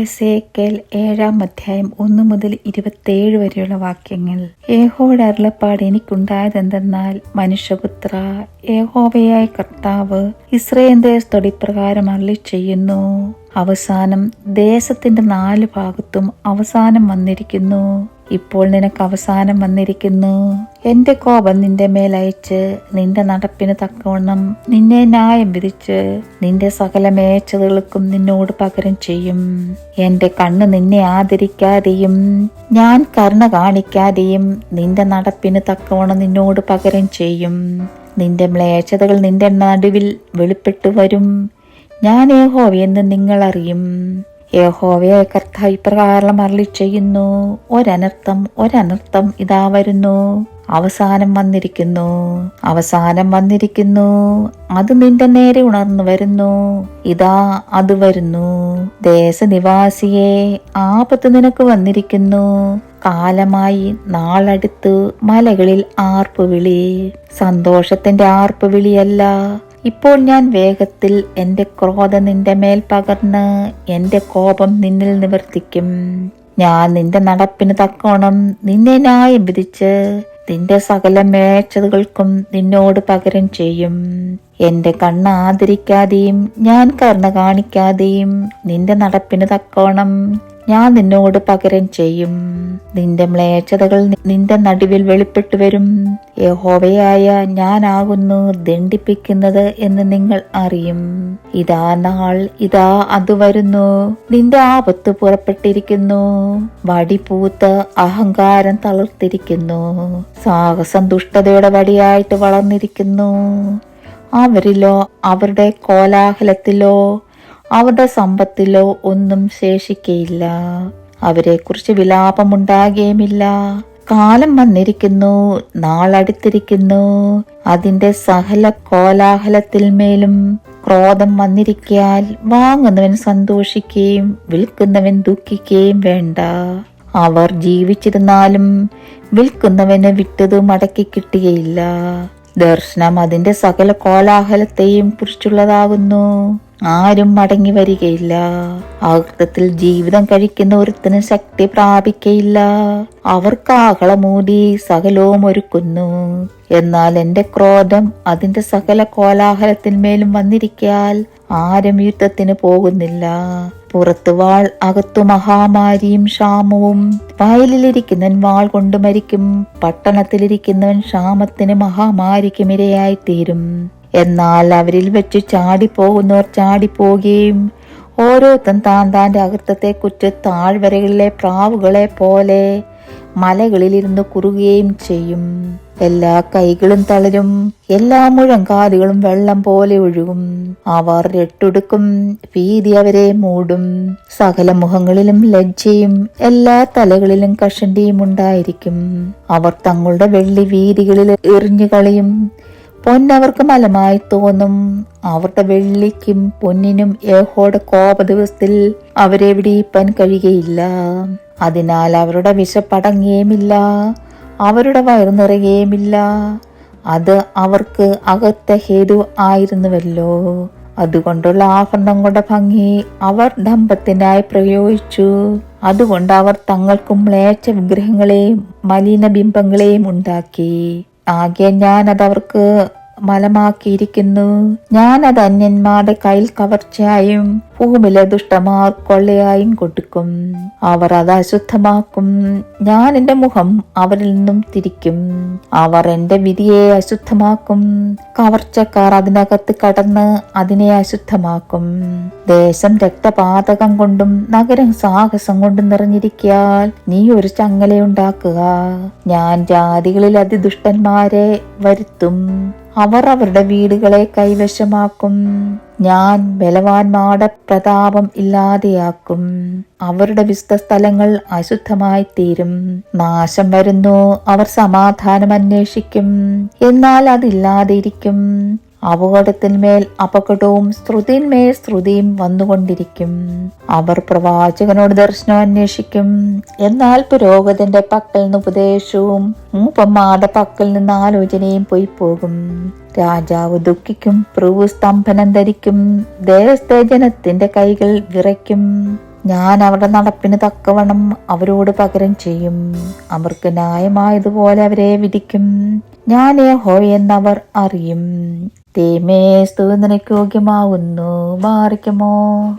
എസേക്കേൽ 7-ാം അധ്യായം 1 മുതൽ 27 വരെയുള്ള വാക്യങ്ങൾ. യഹോവയുടെ അരുളപ്പാട് എനിക്കുണ്ടായതെന്തെന്നാൽ, മനുഷ്യപുത്ര, യഹോവയായ കർത്താവ് ഇസ്രായേൽ ദേശത്തോട് ഇപ്രകാരം അരുളിച്ചെയ്യുന്നു: അവസാനം ദേശത്തിന്റെ 4 ഭാഗത്തും അവസാനം വന്നിരിക്കുന്നു. ഇപ്പോൾ നിനക്ക് അവസാനം വന്നിരിക്കുന്നു. എന്റെ കോപം നിന്റെ മേൽ അയച്ച് നിന്റെ നടപ്പിന് തക്കവണ്ണം നിന്നെ ന്യായം വിധിച്ച് നിന്റെ സകല മേച്ചതുകൾക്കും നിന്നോട് പകരം ചെയ്യും. എന്റെ കണ്ണ് നിന്നെ ആദരിക്കാതെയും ഞാൻ കരുണ കാണിക്കാതെയും നിന്റെ നടപ്പിന് തക്കവണ്ണം നിന്നോട് പകരം ചെയ്യും. നിന്റെ മ്ലേച്ഛതകൾ നിന്റെ നടുവിൽ വെളിപ്പെട്ടു വരും. ഞാൻ യഹോവയെന്ന് നിങ്ങൾ അറിയും. യഹോവയായ കർത്താവ് ഇപ്രകാരം അരുളിച്ചെയ്യുന്നു: ഒരനർത്ഥം ഇതാ വരുന്നു. അവസാനം വന്നിരിക്കുന്നു. അത് നിന്റെ നേരെ ഉണർന്നു വരുന്നു. ഇതാ അത് വരുന്നു. ദേശനിവാസിയെ, ആപത്ത് നിനക്ക് വന്നിരിക്കുന്നു. കാലമായി, നാളടുത്ത്. മലകളിൽ ആർപ്പുവിളി, സന്തോഷത്തിന്റെ ആർപ്പുവിളിയല്ല. ഇപ്പോൾ ഞാൻ വേഗത്തിൽ എന്റെ ക്രോധം നിന്റെ മേൽ പകർന്ന് എന്റെ കോപം നിന്നിൽ നിവർത്തിക്കും. ഞാൻ നിന്റെ നടപ്പിന് തക്കോണം നിന്നെ ന്യായം വിധിച്ച് നിന്റെ സകല മേച്ചതുകൾക്കും നിന്നോട് പകരം ചെയ്യും. എന്റെ കണ്ണ് ആദരിക്കാതെയും ഞാൻ കരുണ കാണിക്കാതെയും നിന്റെ നടപ്പിന് തക്കോണം ഞാൻ നിന്നോട് പകരം ചെയ്യും. നിന്റെ മ്ലേച്ഛതകൾ നിന്റെ നടുവിൽ വെളിപ്പെട്ടു വരും. യഹോവയായ ഞാനാകുന്നു ദണ്ഡിപ്പിക്കുന്നത് എന്ന് നിങ്ങൾ അറിയും. ഇതാ നാൾ, ഇതാ അത് വരുന്നു. നിന്റെ ആപത്ത് പുറപ്പെട്ടിരിക്കുന്നു. വടി പൂത്ത് അഹങ്കാരം തളർത്തിരിക്കുന്നു. സാഹസം ദുഷ്ടതയുടെ വടിയായിട്ട് വളർന്നിരിക്കുന്നു. അവരിലോ അവരുടെ കോലാഹലത്തിലോ അവരുടെ സമ്പത്തിലോ ഒന്നും ശേഷിക്കയില്ല. അവരെക്കുറിച്ച് വിലാപമുണ്ടാകുകയുമില്ല. കാലം വന്നിരിക്കുന്നു, നാളടുത്തിരിക്കുന്നു. അതിന്റെ സകല കോലാഹലത്തിന്മേലും ക്രോധം വന്നിരിക്കാൽ വാങ്ങുന്നവൻ സന്തോഷിക്കുകയും വിൽക്കുന്നവൻ ദുഃഖിക്കുകയും വേണ്ട. അവർ ജീവിച്ചിരുന്നാലും വിൽക്കുന്നവന് വിറ്റത് മടക്കി കിട്ടുകയില്ല. ദർശനം അതിന്റെ സകല കോലാഹലത്തെയും കുറിച്ചുള്ളതാകുന്നു. ആരും മടങ്ങി വരികയില്ല. അകൃത്യത്തിൽ ജീവിതം കഴിക്കുന്ന ഒരുത്തിന് ശക്തി പ്രാപിക്കയില്ല. അവർക്ക് ആഹളമൂടി സകലവും ഒരുക്കുന്നു. എന്നാൽ എന്റെ ക്രോധം അതിന്റെ സകല കോലാഹലത്തിന്മേലും വന്നിരിക്കാൽ ആരും യുദ്ധത്തിന് പോകുന്നില്ല. പുറത്തു വാൾ, അകത്തു മഹാമാരിയും ക്ഷാമവും. വയലിലിരിക്കുന്നവൻ വാൾ കൊണ്ട് മരിക്കും. പട്ടണത്തിലിരിക്കുന്നവൻ ക്ഷാമത്തിന് മഹാമാരിക്കും ഇരയായിത്തീരും. എന്നാൽ അവരിൽ വെച്ച് ചാടിപ്പോകുന്നവർ ചാടിപ്പോകുകയും ഓരോരുത്തൻ താൻ്റെ അകൃത്യത്തെക്കുറിച്ച് താഴ്വരകളിലെ പ്രാവുകളെ പോലെ മലകളിലിരുന്ന് കുറുകുകയും ചെയ്യും. എല്ലാ കൈകളും തളരും, എല്ലാ മുഴങ്കാലുകളും വെള്ളം പോലെ ഒഴുകും. അവർ രട്ടുടുക്കും, ഭീതി അവരെ മൂടും. സകല മുഖങ്ങളിലും ലജ്ജയും എല്ലാ തലകളിലും കഷണ്ടിയും ഉണ്ടായിരിക്കും. അവർ തങ്ങളുടെ വെള്ളി വീതികളിൽ എറിഞ്ഞു കളയും. പൊന്നവർക്ക് മലമായി തോന്നും. അവരുടെ വെള്ളിക്കും പൊന്നിനും യഹോവയുടെ കോപ ദിവസത്തിൽ അവരെ വിടിയിപ്പാൻ കഴിയുകയില്ല. അതിനാൽ അവരുടെ വിശപ്പടങ്ങുകയുമില്ല, അവരുടെ വയറു നിറയുകയുമില്ല. അത് അവർക്ക് അകത്ത ഹേതു ആയിരുന്നുവല്ലോ. അതുകൊണ്ടുള്ള ആഭരണം കൊണ്ട് ഭംഗി അവർ ഡംഭത്തിനായി പ്രയോഗിച്ചു. അതുകൊണ്ട് അവർ തങ്ങൾക്കും മ്ലേച്ഛ വിഗ്രഹങ്ങളെയും മലിന ബിംബങ്ങളെയും ഉണ്ടാക്കി. ആകെ ഞാനത് അവർക്ക് മലമാക്കിയിരിക്കുന്നു. ഞാനത് അന്യന്മാരുടെ കയ്യിൽ കവർച്ചയായും ഭൂമിയിലെ ദുഷ്ടമാർ കൊള്ളയായും കൊടുക്കും. അവർ അത് അശുദ്ധമാക്കും. ഞാൻ എന്റെ മുഖം അവരിൽ നിന്നും തിരിക്കും. അവർ എന്റെ വിധിയെ അശുദ്ധമാക്കും. കവർച്ചക്കാർ അതിനകത്ത് കടന്ന് അതിനെ അശുദ്ധമാക്കും. ദേശം രക്തപാതകം കൊണ്ടും നഗരം സാഹസം കൊണ്ടും നിറഞ്ഞിരിക്കാൽ നീ ഒരു ചങ്ങലയുണ്ടാക്കുക. ഞാൻ ജാതികളിൽ അതിദുഷ്ടന്മാരെ വരുത്തും. അവർ അവരുടെ വീടുകളെ കൈവശമാക്കും. ഞാൻ ബലവാന്മാരുടെ പ്രതാപം ഇല്ലാതെയാക്കും. അവരുടെ വിശുദ്ധ സ്ഥലങ്ങൾ അശുദ്ധമായി തീരും. നാശം വരുന്നു, അവർ സമാധാനം അന്വേഷിക്കും, എന്നാൽ അതില്ലാതെ ഇരിക്കും. അപകടത്തിന്മേൽ അപകടവും ശ്രുതിന്മേൽ ശ്രുതിയും വന്നുകൊണ്ടിരിക്കും. അവർ പ്രവാചകനോട് ദർശനം അന്വേഷിക്കും, എന്നാൽ പുരോഹിതന്റെ പക്കൽ നിന്ന് ഉപദേശവും മൂപ്പന്മാരുടെ പക്കൽ നിന്ന് ആലോചനയും പോയി പോകും. രാജാവ് ദുഃഖിക്കും, പ്രഭു സ്തംഭനം ധരിക്കും, ദേശത്തെ ജനത്തിന്റെ കൈകൾ വിറയ്ക്കും. ഞാൻ അവരുടെ നടപ്പിന് തക്കവണ്ണം അവരോട് പകരം ചെയ്യും. അവർക്ക് ന്യായമായതുപോലെ അവരെ വിധിക്കും. ഞാൻ യഹോവയെന്നവർ അറിയും. ദൈവമേ, സ്തുതി നിനക്ക് യോഗ്യമാവുന്നു. ബാറിക്കുമോ.